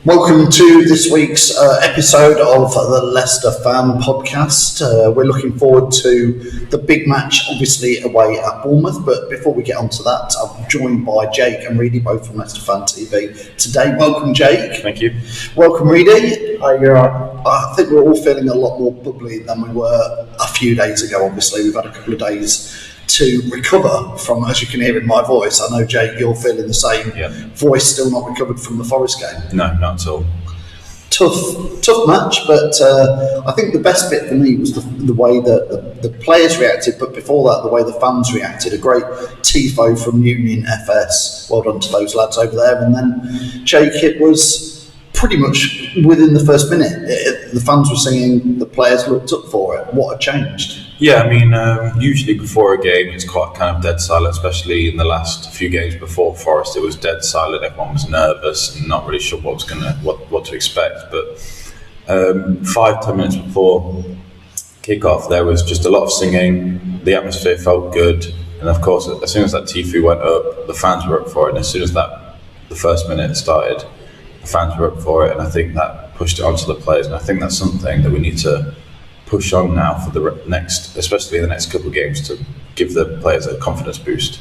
Welcome to this week's episode of the Leicester Fan Podcast. We're looking forward to the big match, obviously away at Bournemouth. But before we get on to that, I'm joined by Jake and Reedy, both from Leicester Fan TV today. Welcome, Jake. Thank you. Welcome, Reedy. Hi, you're right. I think we're all feeling a lot more bubbly than we were a few days ago. Obviously, we've had a couple of days to recover from, as you can hear in my voice. I know, Jake, you're feeling the same. Yeah. Voice still not recovered from the Forest game. No, not at all. Tough match, but I think the best bit for me was the way that the players reacted, but before that, the way the fans reacted. A great tifo from Union FS. Well done to those lads over there. And then, Jake, it was pretty much within the first minute. The fans were singing, the players looked up for it. What had changed? Yeah, I mean, usually before a game, it's quite kind of dead silent, especially in the last few games before Forest. It was dead silent. Everyone was nervous and not really sure what to expect. But 5-10 minutes before kickoff, there was just a lot of singing. The atmosphere felt good, and of course, as soon as that tifo went up, the fans were up for it. And as soon as the first minute started, the fans were up for it, and I think that pushed it onto the players. And I think that's something that we need to push on now for the next, especially the next couple of games, to give the players a confidence boost.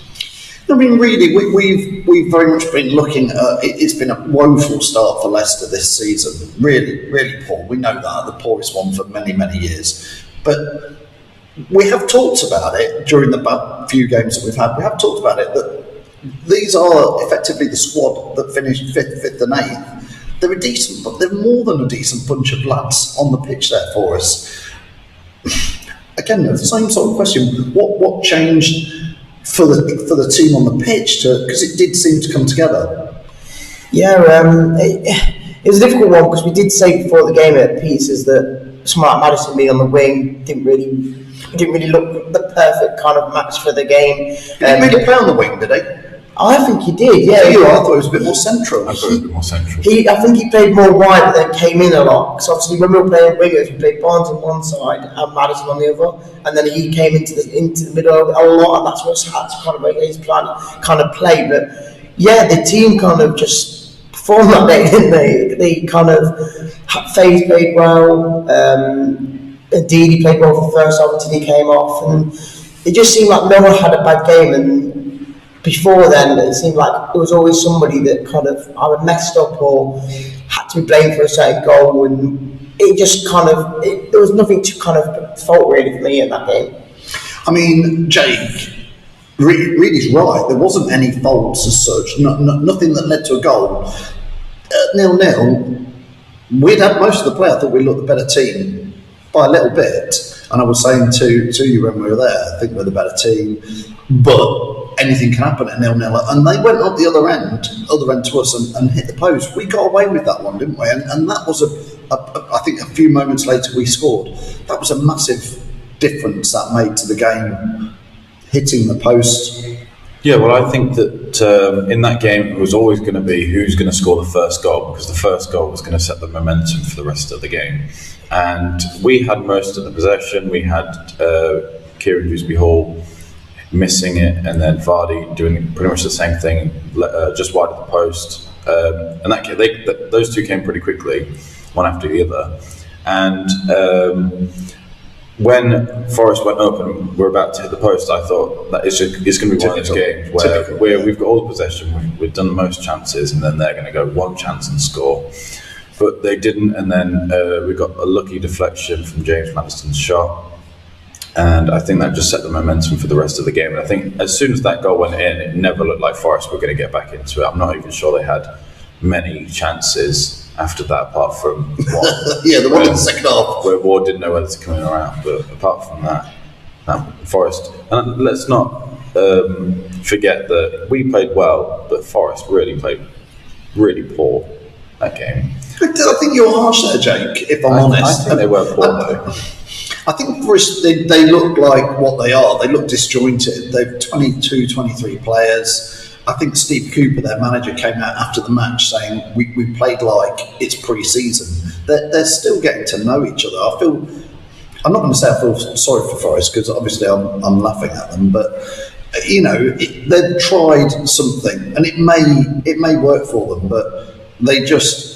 I mean, really, we've very much been looking at. It's been a woeful start for Leicester this season. Really, really poor. We know that, the poorest one for many, many years. But we have talked about it during the bad few games that we've had. We have talked about it that these are effectively the squad that finished fifth and eighth. They're a decent, but they're more than a decent bunch of lads on the pitch there for us. Again, the same sort of question. What changed for the team on the pitch, because it did seem to come together? Yeah, it was a difficult one because we did say before the game at pieces that someone like Maddison being on the wing didn't really look the perfect kind of match for the game. Did he really play on the wing, did he? I think he did, yeah. I thought it was a bit more central. I thought it was a bit more central. I think he played more wide, but then came in a lot. Because obviously, when we were playing wingers, we played Barnes on one side and Maddison on the other, and then he came into the middle a lot, and that's what had to kind of make his plan kind of play. But yeah, the team kind of just performed that day, didn't they? They kind of Faye played well. Indeed, he played well for the first half until he came off, and it just seemed like no one had a bad game. And before then, it seemed like it was always somebody that kind of either messed up or had to be blamed for a certain goal, and it just kind of there was nothing to kind of fault really for me in that game. I mean, Jake, Reedy's right. There wasn't any faults as such. Nothing that led to a goal. 0-0. We'd had most of the play. I thought we looked the better team by a little bit, and I was saying to you when we were there, I think we're the better team, but anything can happen at 0-0, and they went up the other end to us and hit the post. We got away with that one, didn't we? And that was I think a few moments later we scored. That was a massive difference that made to the game, hitting the post. Yeah, well, I think that in that game it was always going to be who's going to score the first goal, because the first goal was going to set the momentum for the rest of the game. And we had most of the possession. We had Kieran Dewsbury-Hall missing it, and then Vardy doing pretty much the same thing, just wide of the post. And those two came pretty quickly, one after the other. And when Forest went up and we're about to hit the post, I thought that it's going to be one of those games where we've got all the possession, we've done the most chances, and then they're going to go one chance and score. But they didn't, and then we got a lucky deflection from James Maddison's shot. And I think that just set the momentum for the rest of the game. And I think as soon as that goal went in, it never looked like Forest were going to get back into it. I'm not even sure they had many chances after that, apart from one. Yeah, the one in the second half. Where Ward didn't know whether to come in or out. But apart from that Forest. And let's not forget that we played well, but Forest really played really poor that game. I think you're harsh there, Jake, if I'm honest. I think they were poor, though. I think for us, they look like what they are. They look disjointed. They've 22, 23 players. I think Steve Cooper, their manager, came out after the match saying, we played like it's pre-season. They're still getting to know each other. I'm not going to say I feel sorry for Forest, because obviously I'm laughing at them, but they've tried something, and it may work for them, but they just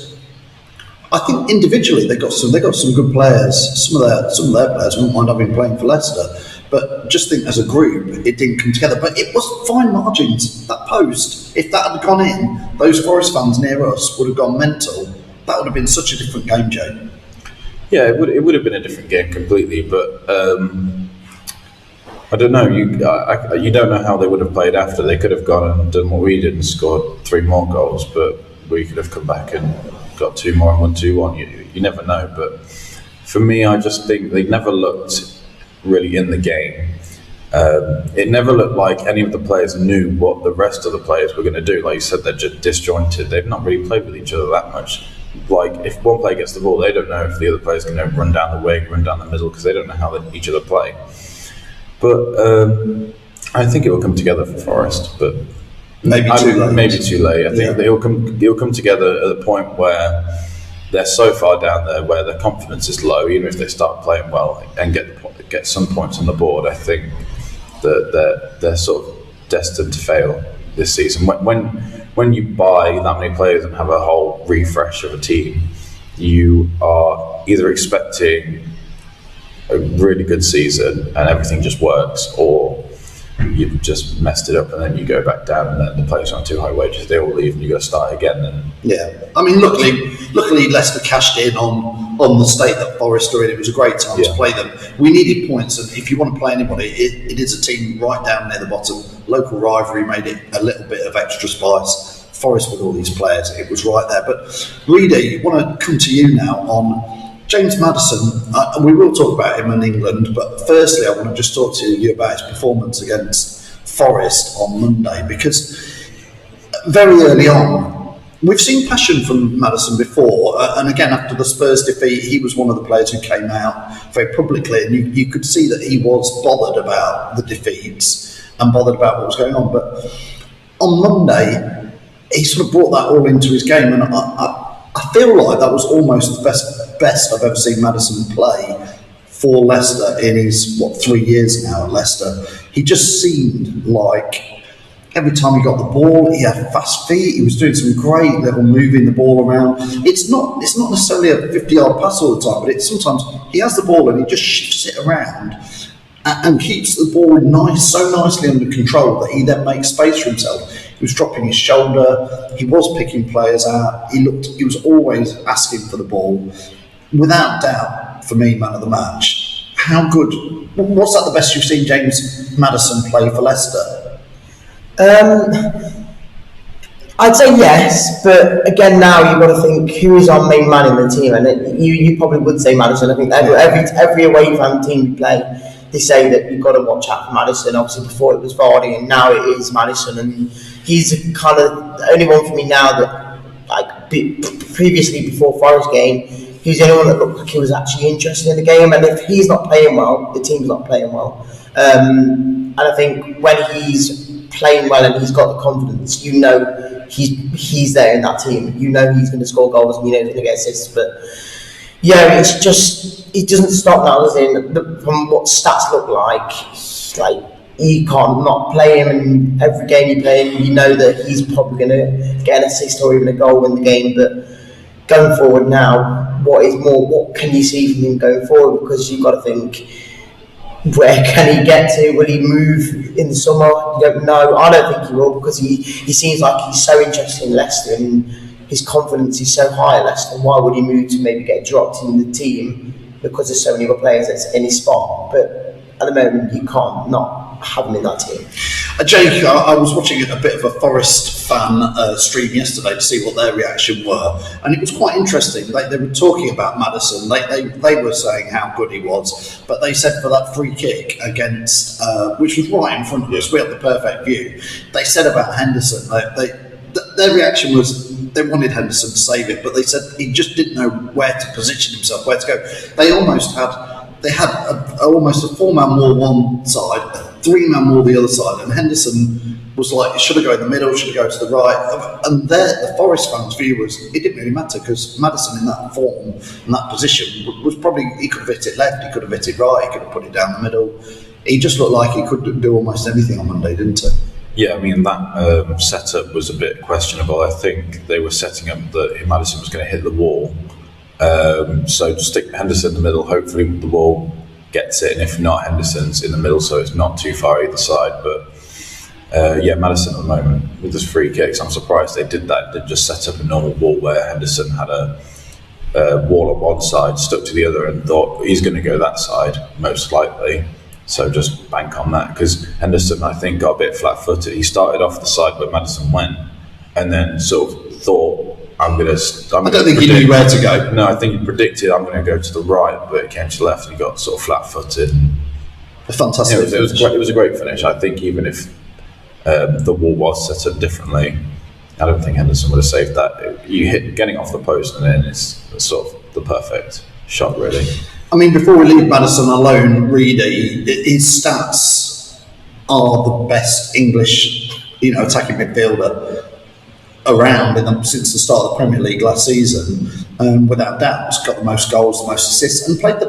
I think individually they got some good players. Some of their players wouldn't mind having playing for Leicester, but just think as a group it didn't come together. But it was fine margins. That post, if that had gone in, those Forest fans near us would have gone mental. That would have been such a different game, Joe. Yeah, it would have been a different game completely, but I don't know. You don't know how they would have played after. They could have gone and done what we did and scored 3 more goals, but we could have come back and got 2 more and won 2-1. You never know. But for me, I just think they never looked really in the game. It never looked like any of the players knew what the rest of the players were going to do. Like you said, they're just disjointed. They've not really played with each other that much. Like, if one player gets the ball, they don't know if the other player's going to run down the wing, run down the middle, because they don't know how each other play. But I think it will come together for Forest, but maybe too late. I think they'll come together at a point where they're so far down there, where their confidence is low. Even if they start playing well and get some points on the board, I think that they're sort of destined to fail this season. When you buy that many players and have a whole refresh of a team, you are either expecting a really good season and everything just works, or you've just messed it up and then you go back down and then the players are on too high wages, they all leave and you got to start again. I mean, luckily Leicester cashed in on the state that Forest are in. It was a great time to play them. We needed points, and if you want to play anybody, it is a team right down near the bottom. Local rivalry made it a little bit of extra spice. Forest with all these players, it was right there. But Reedy, I want to come to you now on James Maddison. We will talk about him in England, but firstly I want to just talk to you about his performance against Forest on Monday, because very early on we've seen passion from Maddison before, and again after the Spurs defeat he was one of the players who came out very publicly, and you could see that he was bothered about the defeats and bothered about what was going on. But on Monday he sort of brought that all into his game, and I feel like that was almost the best I've ever seen Maddison play for Leicester in his 3 years now at Leicester. He just seemed like every time he got the ball, he had fast feet. He was doing some great little moving the ball around. It's not necessarily a 50-yard pass all the time, but it's sometimes he has the ball and he just shifts it around and keeps the ball so nicely under control that he then makes space for himself. He was dropping his shoulder. He was picking players out. He was always asking for the ball. Without doubt, for me, man of the match. How good? What's that the best you've seen James Maddison play for Leicester? I'd say yes, but again now you've got to think who is our main man in the team, and you probably would say Maddison. I think every away fan team we play, they say that you've got to watch out for Maddison. Obviously before it was Vardy and now it is Maddison, and he's kind of the only one for me now that, like, previously before Forest game, he was the only one that looked like he was actually interested in the game. And if he's not playing well, the team's not playing well. And I think when he's playing well and he's got the confidence, you know he's there in that team. You know he's going to score goals and you know he's going to get assists. But yeah, it's just, it doesn't stop now, does it? From what stats look like you can't not play him, and every game you play him, you know that he's probably going to get an assist or even a goal in the game. But going forward now, what can you see from him going forward? Because you've got to think, where can he get to? Will he move in the summer? You don't know. I don't think he will, because he seems like he's so interested in Leicester and his confidence is so high at Leicester. Why would he move to maybe get dropped in the team because there's so many other players that's in his spot? But at the moment, you can't not have him in that team. Jake, I was watching a bit of a Forest fan stream yesterday to see what their reaction were, and it was quite interesting. They were talking about Maddison. They were saying how good he was, but they said for that free kick against, which was right in front of us, we had the perfect view. They said about Henderson, their reaction was they wanted Henderson to save it, but they said he just didn't know where to position himself, where to go. They had almost a 4-man wall one side, a 3-man wall the other side, and Henderson was like, should I go in the middle, should I go to the right? And the Forest fans' view was, it didn't really matter, because Maddison in that form and that position was probably, he could have hit it left, he could have hit it right, he could have put it down the middle. He just looked like he could do almost anything on Monday, didn't he? Yeah, I mean, that setup was a bit questionable. I think they were setting up that Maddison was going to hit the wall So just stick Henderson in the middle. Hopefully the ball gets it, and if not, Henderson's in the middle, so it's not too far either side. But Maddison at the moment with his free kicks, I'm surprised they did that. They just set up a normal wall where Henderson had a wall on one side, stuck to the other, and thought he's going to go that side most likely. So just bank on that, because Henderson, I think, got a bit flat-footed. He started off the side where Maddison went, and then sort of thought, I don't think he knew where to go. No, I think he predicted I'm going to go to the right, but it came to the left and he got sort of flat-footed. Fantastic. It was a great finish. I think even if the wall was set up differently, I don't think Henderson would have saved that. You hit getting off the post and then it's sort of the perfect shot, really. I mean, before we leave Maddison alone, Reedy, his stats are the best English, attacking midfielder around since the start of the Premier League last season, without doubt. He's got the most goals, the most assists, and played a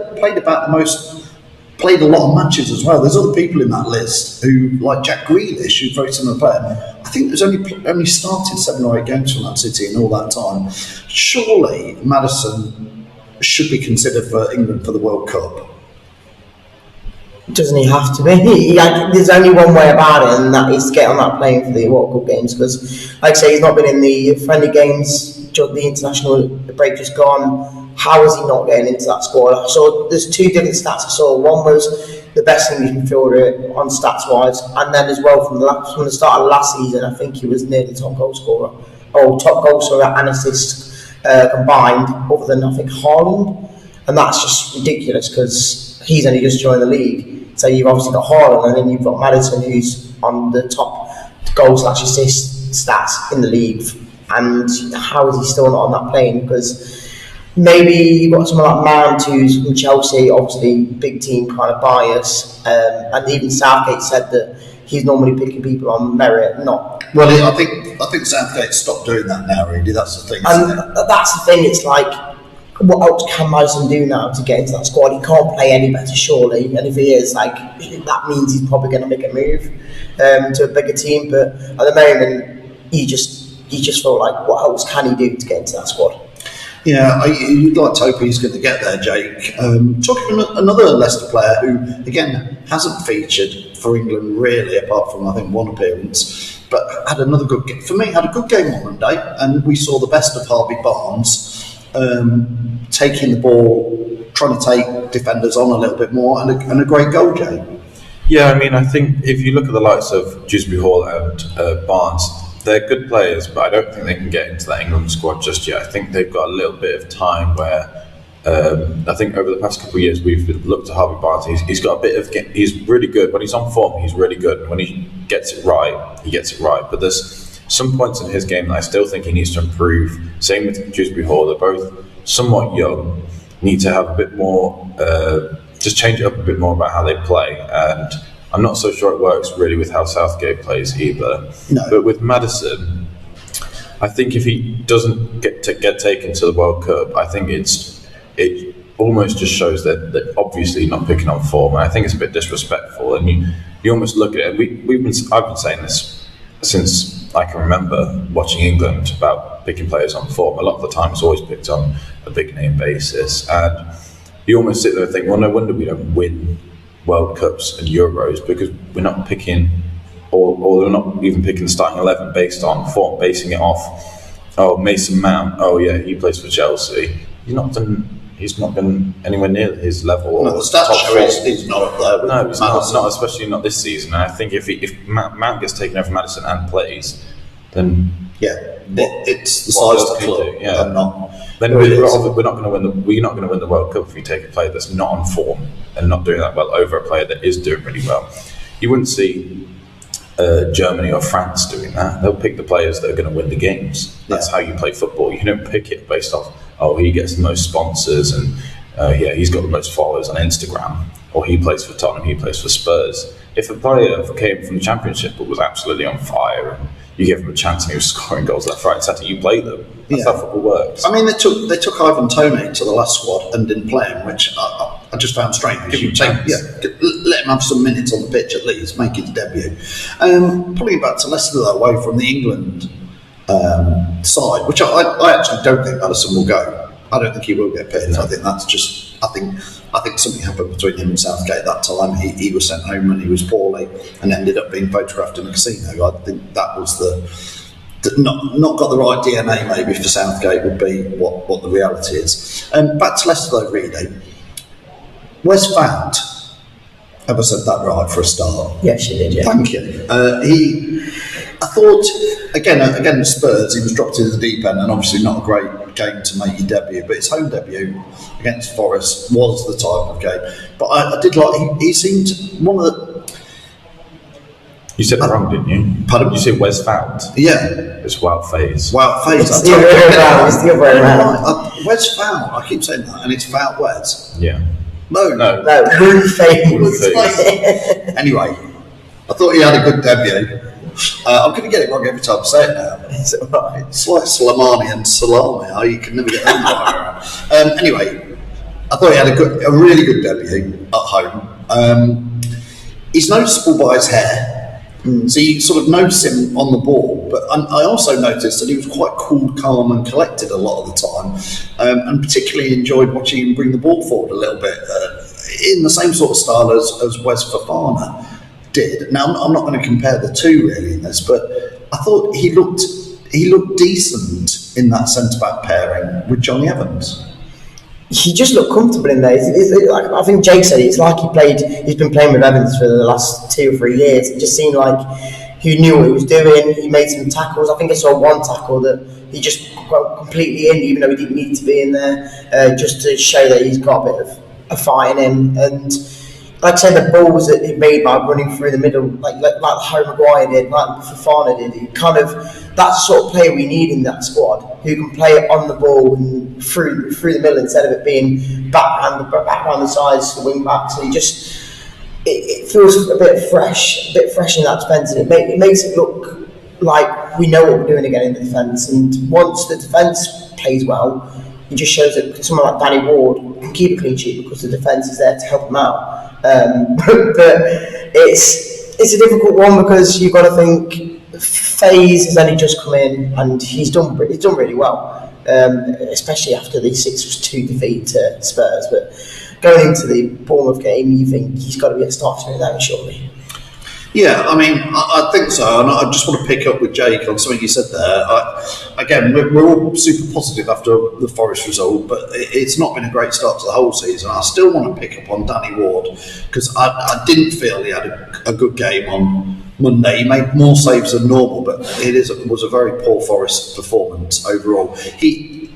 lot of matches as well. There's other people in that list who, like Jack Grealish, who's a very similar player. I think there's only started 7 or 8 games for Man City in all that time. Surely Maddison should be considered for England for the World Cup. Doesn't he have to be? There's only one way about it, and that is to get on that plane for the World Cup games. Because, like I say, he's not been in the friendly games. The international break just gone. How is he not getting into that squad? So there's 2 different stats I saw. One was the best English midfielder on stats wise, and then as well from the start of last season, I think he was near the top goal scorer, and assist combined, other than I think Haaland, and that's just ridiculous because he's only just joined the league. So you've obviously got Haaland, and then you've got Maddison, who's on the top goal/assist stats in the league. And how is he still not on that plane? Because maybe you've got someone like Mount, who's from Chelsea, obviously big team kind of bias, and even Southgate said that he's normally picking people on merit, not. Well, I think Southgate stopped doing that now, really. That's the thing. And that's the thing. It's like, what else can Maddison do now to get into that squad? He can't play any better, surely. And if he is, that means he's probably going to make a move to a bigger team. But at the moment, you just feel like, what else can he do to get into that squad? Yeah, you'd like to hope he's going to get there, Jake. Talking about another Leicester player who, again, hasn't featured for England really, apart from, I think, one appearance, but had another good game. For me, had a good game on Monday, and we saw the best of Harvey Barnes, taking the ball, trying to take defenders on a little bit more, and a great goal, Jake. Yeah, I mean, I think if you look at the likes of Dewsbury Hall and Barnes, they're good players, but I don't think they can get into that England squad just yet. I think they've got a little bit of time where I think over the past couple of years we've looked at Harvey Barnes. He's got a bit of, he's really good. When he's on form, he's really good. And when he gets it right, he gets it right. But there's some points in his game that I still think he needs to improve. Same with Dewsbury Hall. They're both somewhat young, need to have a bit more, just change it up a bit more about how they play. And I'm not so sure it works really with how Southgate plays either. No. But with Maddison, I think if he doesn't get taken to the World Cup, I think it almost just shows that they're obviously not picking on form. And I think it's a bit disrespectful. And you almost look at it. And I've been saying this since I can remember watching England about picking players on form. A lot of the time, it's always picked on a big name basis, and you almost sit there and think, well, no wonder we don't win World Cups and Euros, because we're not picking, or they're not even picking the starting 11 based on form, basing it off, Mason Mount, yeah, he plays for Chelsea. He's not been anywhere near his level. No, the stats show he's not up there. No, he's not, especially not this season. And I think if Mount gets taken over Maddison and plays, then it's the size of the club. Then we're not going to win. We're not going to win the World Cup if we take a player that's not on form and not doing that well over a player that is doing really well. You wouldn't see Germany or France doing that. They'll pick the players that are going to win the games. That's how you play football. You don't pick it based off, he gets the most sponsors and he's got the most followers on Instagram, or he plays for Tottenham, he plays for Spurs. If a player came from the Championship but was absolutely on fire and you give him a chance and he was scoring goals left, right and centre, you play them. That's how football works. I mean, they took Ivan Toney to the last squad and didn't play him, which I just found strange. Give him a chance. Let him have some minutes on the pitch at least, make his debut. Pulling it back to Leicester, though, away from the England side, which I actually don't think Maddison will go. I don't think he will get picked. No. I think that's just. I think something happened between him and Southgate that time. He was sent home and he was poorly, and ended up being photographed in a casino. I think that was not got the right DNA maybe for Southgate would be what the reality is. Back to Leicester though, really. Wes Fount. Have I said that right for a start? Yes, you did, yeah. Thank you. I thought, again, Spurs, he was dropped into the deep end, and obviously not a great game to make your debut, but his home debut against Forest was the type of game. But I did like, he seemed one of the... You said it wrong, didn't you? Pardon? You said Wes Fount. Yeah. It's Wout Faze. Wout Faze. It's the other way around. It's the other way around. Wes Fount, I keep saying that, and it's Fount Wes. Yeah. No. Wout Faze. Anyway, I thought he had a good debut. I'm going to get it wrong every time I say it now. It's alright. It's like Slimani and Salami. You can never get that right. Anyway, I thought he had a really good debut at home. He's noticeable by his hair. So you sort of notice him on the ball, but I also noticed that he was quite cool, calm and collected a lot of the time, and particularly enjoyed watching him bring the ball forward a little bit, in the same sort of style as Wes Fofana did. Now, I'm not going to compare the two really in this, but I thought he looked decent in that centre-back pairing with Johnny Evans. He just looked comfortable in there. Like, I think Jake said he's been playing with Evans for the last 2 or 3 years. It just seemed like he knew what he was doing. He made some tackles. I think I saw one tackle that he just got completely in, even though he didn't need to be in there, just to show that he's got a bit of a fight in him. And like I said, the balls that he made by running through the middle, like Harry Maguire did, like Fofana did, that's the sort of player we need in that squad, who can play it on the ball and through the middle instead of it being back around the sides to the wing back. So it feels a bit fresh in that defence, and it makes it look like we know what we're doing again in the defence. And once the defence plays well, it just shows that someone like Danny Ward can keep a clean sheet because the defence is there to help him out. But it's a difficult one because you've got to think FaZe has only just come in and he's done really well, especially after the 6-2 defeat to Spurs. But going into the Bournemouth game, you think he's got to be a starter in that, surely? Yeah, I mean, I think so, and I just want to pick up with Jake on something you said there. We're all super positive after the Forest result, but it's not been a great start to the whole season. I still want to pick up on Danny Ward because I didn't feel he had a good game on Monday. He made more saves than normal, but it was a very poor Forest performance overall. They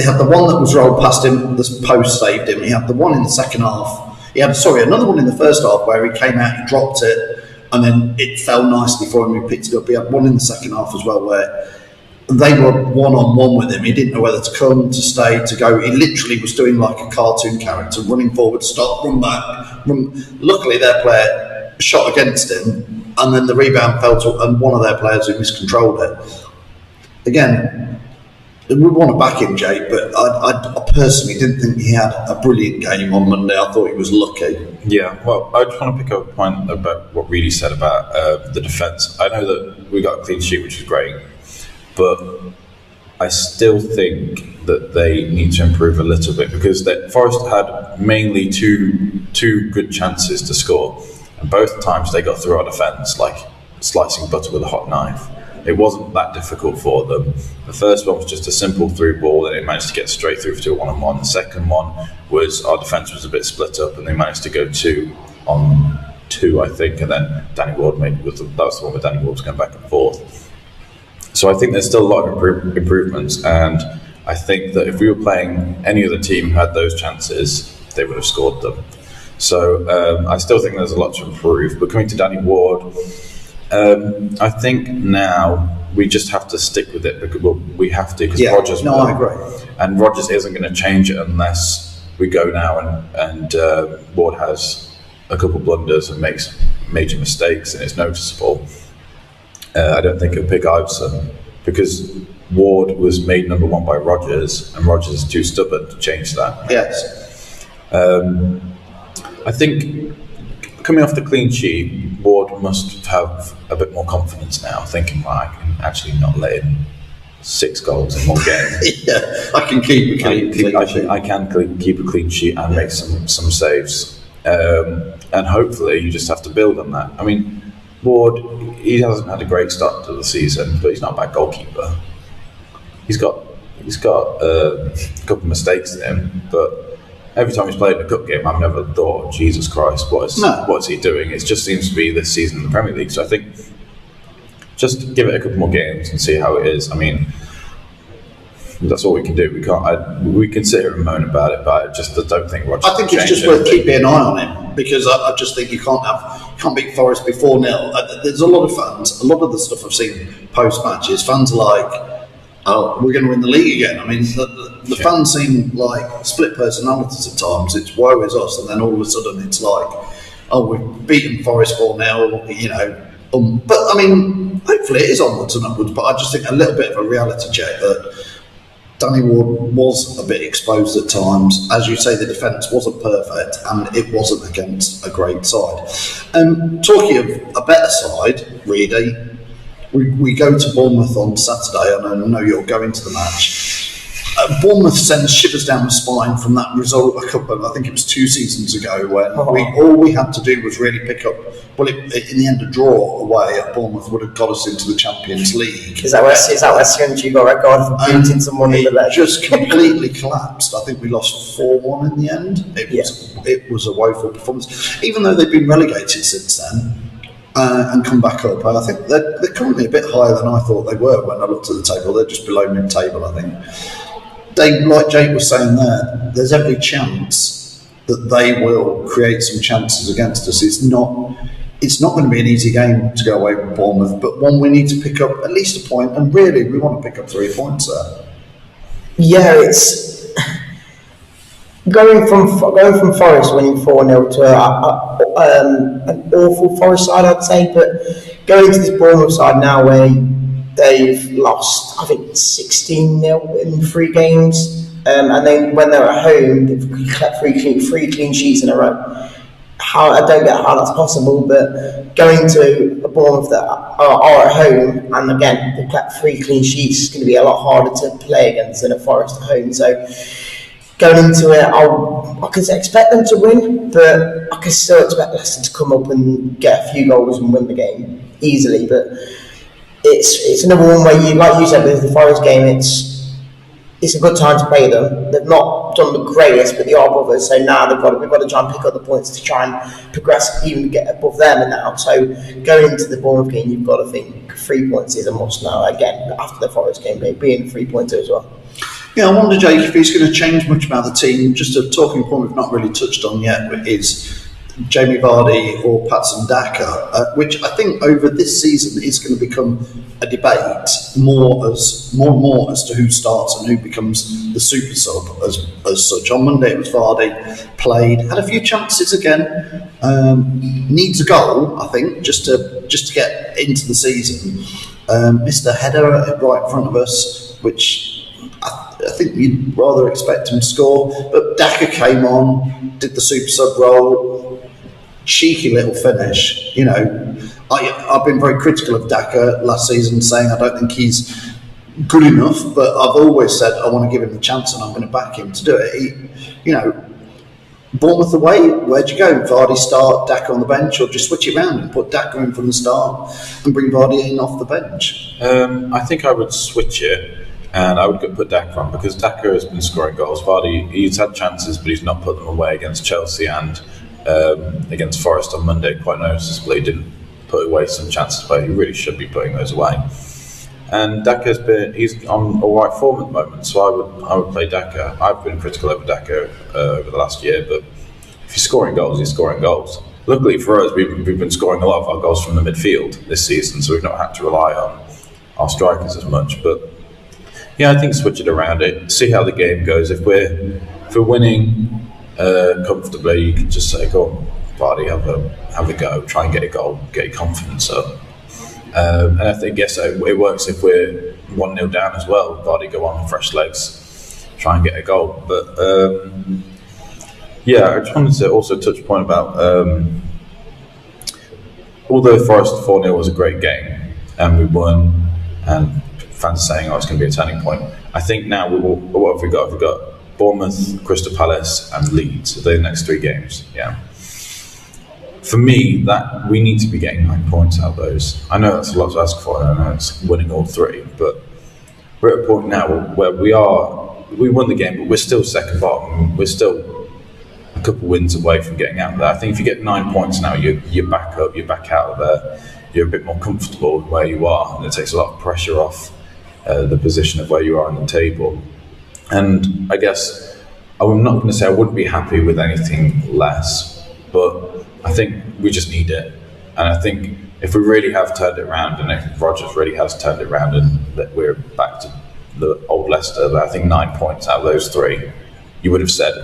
had the one that was rolled past him, the post saved him. He had the one in the second half. He had, another one in the first half where he came out, he dropped it, and then it fell nicely for him. He picked it up. He had one in the second half as well where they were one-on-one with him. He didn't know whether to come, to stay, to go. He literally was doing like a cartoon character, running forward, stop, run back. Luckily, their player shot against him, and then the rebound fell to and one of their players who miscontrolled it. Again, we want to back him, Jake, but I personally didn't think he had a brilliant game on Monday. I thought he was lucky. Yeah, well, I just want to pick up a point about what Reedy said about the defence. I know that we got a clean sheet, which is great, but I still think that they need to improve a little bit because Forest had mainly two good chances to score, and both times they got through our defence like slicing butter with a hot knife. It wasn't that difficult for them. The first one was just a simple through ball and it managed to get straight through to a 1-on-1. The second one was our defence was a bit split up and they managed to go 2-on-2, I think, and then Danny Ward that was the one where Danny Ward was going back and forth. So I think there's still a lot of improvements, and I think that if we were playing any other team who had those chances, they would have scored them. So I still think there's a lot to improve. But coming to Danny Ward, I think now we just have to stick with it because we have to because Rodgers. No, I agree. And Rodgers isn't going to change it unless we go now and Ward has a couple of blunders and makes major mistakes and it's noticeable. I don't think he'll pick Iveson because Ward was made number one by Rodgers and Rodgers is too stubborn to change that. Yes. I think coming off the clean sheet, Ward must have a bit more confidence now, thinking, well, I can actually not let him 6 goals in one game. Yeah, I can keep a clean sheet. I can keep a clean sheet and make some saves. And hopefully you just have to build on that. I mean, Ward, he hasn't had a great start to the season, but he's not a bad goalkeeper. He's got a couple of mistakes in him, but every time he's played in a cup game, I've never thought, Jesus Christ, what's he doing? It just seems to be this season in the Premier League. So I think just give it a couple more games and see how it is. I mean, that's all we can do. We can sit here and moan about it, but I just don't think Roger. I think it's just worth keeping an eye on him, because I just think you can't beat Forest before 4-0. There's a lot of fans. A lot of the stuff I've seen post matches, fans are like, "Oh, we're going to win the league again." I mean, the fans seem like split personalities at times. It's woe is us, and then all of a sudden it's like, "Oh, we've beaten Forest 4-0," you know. But I mean, hopefully it is onwards and upwards. But I just think a little bit of a reality check that Danny Ward was a bit exposed at times. As you say, the defence wasn't perfect, and it wasn't against a great side. Talking of a better side, really, we go to Bournemouth on Saturday, and I know you're going to the match. Bournemouth sends shivers down the spine from that result a couple of, I think it was 2 seasons ago, when all we had to do was really pick up. Well, in the end, a draw away at Bournemouth would have got us into the Champions League. Is that where you got a record for beating someone in the leg? Just completely collapsed. I think we lost 4-1 in the end. It was a woeful performance. Even though they've been relegated since then and come back up, I think they're currently a bit higher than I thought they were when I looked at the table. They're just below mid-table, I think. Like Jake was saying there's every chance that they will create some chances against us. It's not going to be an easy game to go away with Bournemouth, but one we need to pick up at least a point, and really we want to pick up 3 points there. Yeah, it's going from Forest winning 4-0 to an awful Forest side, I'd say, but going to this Bournemouth side now where they've lost, I think, 16-0 in 3 games, and then when they're at home, they've kept 3 clean sheets in a row. I don't get how that's possible, but going to a Bournemouth that are at home, and again, they've kept 3 clean sheets, is going to be a lot harder to play against than a Forest at home. So going into it, I can expect them to win, but I can still expect Leicester to come up and get a few goals and win the game easily. But it's another one where, like you said with the Forest game, it's a good time to play them. They've not done the greatest, but they are brothers. So now we've got to try and pick up the points to try and progress, even get above them now. So going into the Bournemouth game, you've got to think 3 points is a must now. Again, after the Forest game, being a 3-pointer as well. Yeah, I wonder, Jake, if he's going to change much about the team. Just a talking point we've not really touched on yet is Jamie Vardy or Patson Daka, which I think over this season is going to become a debate more and more as to who starts and who becomes the super sub as such. On Monday it was Vardy, played, had a few chances again, needs a goal, I think, just to get into the season. Missed a header right in front of us, which I think you'd rather expect him to score, but Daka came on, did the super sub role, cheeky little finish. You know, I've been very critical of Daka last season, saying I don't think he's good enough, but I've always said I want to give him the chance and I'm going to back him to do it. Bournemouth away, where'd you go? Vardy start, Daka on the bench, or just switch it around and put Daka in from the start and bring Vardy in off the bench? I think I would switch it. And I would put Daka on, because Daka has been scoring goals. Vardy, he's had chances, but he's not put them away against Chelsea and against Forest on Monday. Quite noticeably, didn't put away some chances, but he really should be putting those away. And he's on a right form at the moment, so I would play Daka. I've been critical over Daka over the last year, but if he's scoring goals, he's scoring goals. Luckily for us, we've been scoring a lot of our goals from the midfield this season, so we've not had to rely on our strikers as much. But yeah, I think switch it around, see how the game goes. If we're winning comfortably, you can just say, go on, Vardy, have a go, try and get a goal, get your confidence up. And I guess it works if we're 1-0 down as well. Vardy go on fresh legs, try and get a goal. But I just wanted to also touch a point about although Forest 4-0 was a great game and we won, and fans saying, "Oh, it's going to be a turning point." I think now what have we got? We've got Bournemouth, Crystal Palace, and Leeds. The next 3 games. Yeah. For me, that we need to be getting 9 points out of those. I know that's a lot to ask for. I know it's winning all 3, but we're at a point now where we won the game, but we're still second bottom. We're still a couple wins away from getting out there. I think if you get 9 points now, you're back up, you're back out of there. You're a bit more comfortable with where you are, and it takes a lot of pressure off the position of where you are on the table. And I guess I'm not going to say I wouldn't be happy with anything less, but I think we just need it. And I think if we really have turned it around, and if Rodgers really has turned it around, and that we're back to the old Leicester, I think 9 points out of those 3, you would have said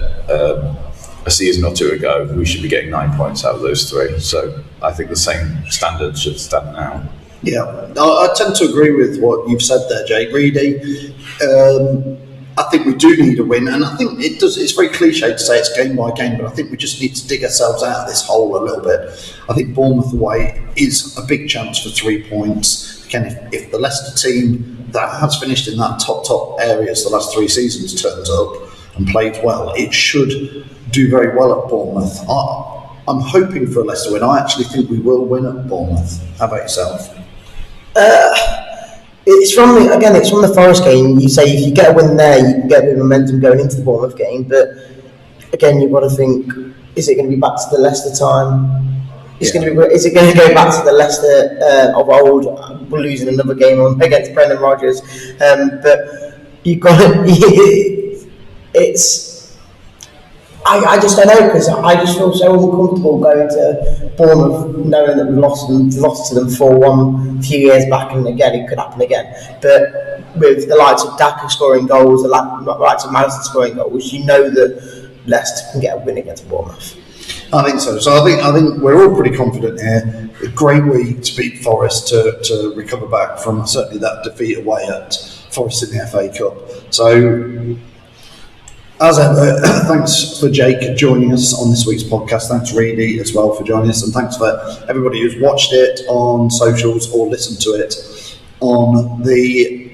a season or 2 ago, we should be getting 9 points out of those 3. So I think the same standard should stand now. Yeah, I tend to agree with what you've said there, Jake. Really, I think we do need a win, and I think it's very cliche to say it's game by game, but I think we just need to dig ourselves out of this hole a little bit. I think Bournemouth away is a big chance for 3 points. Again, if the Leicester team that has finished in that top areas the last 3 seasons turns up and played well, it should do very well at Bournemouth. I'm hoping for a Leicester win. I actually think we will win at Bournemouth. How about yourself? It's from the Forest game. You say if you get a win there, you can get a bit of momentum going into the Bournemouth game. But again, you've got to think: is it going to be back to the Leicester time? Is it going to go back to the Leicester of old? We're losing another game against Brendan Rodgers, but you've got to. I just don't know, because I just feel so uncomfortable going to Bournemouth knowing that we've lost to them 4-1 a few years back, and again it could happen again. But with the likes of Daka scoring goals, the likes of Maddison scoring goals, you know that Leicester can get a win against Bournemouth. I think so. So I think we're all pretty confident here. A great week to beat Forest to recover back from certainly that defeat away at Forest in the FA Cup. So, as ever, thanks for Jake joining us on this week's podcast. Thanks, Reedy, as well, for joining us. And thanks for everybody who's watched it on socials or listened to it on the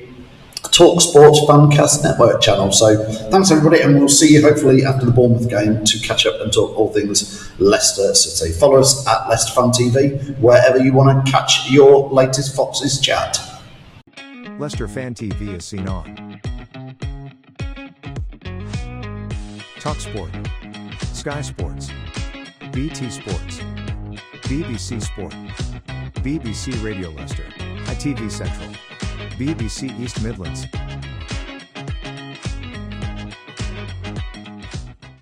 Talk Sports Fancast Network channel. So thanks, everybody, and we'll see you hopefully after the Bournemouth game to catch up and talk all things Leicester City. Follow us at Leicester Fan TV, wherever you want to catch your latest Foxes chat. Leicester Fan TV is seen on TalkSport, Sky Sports, BT Sports, BBC Sport, BBC Radio Leicester, ITV Central, BBC East Midlands,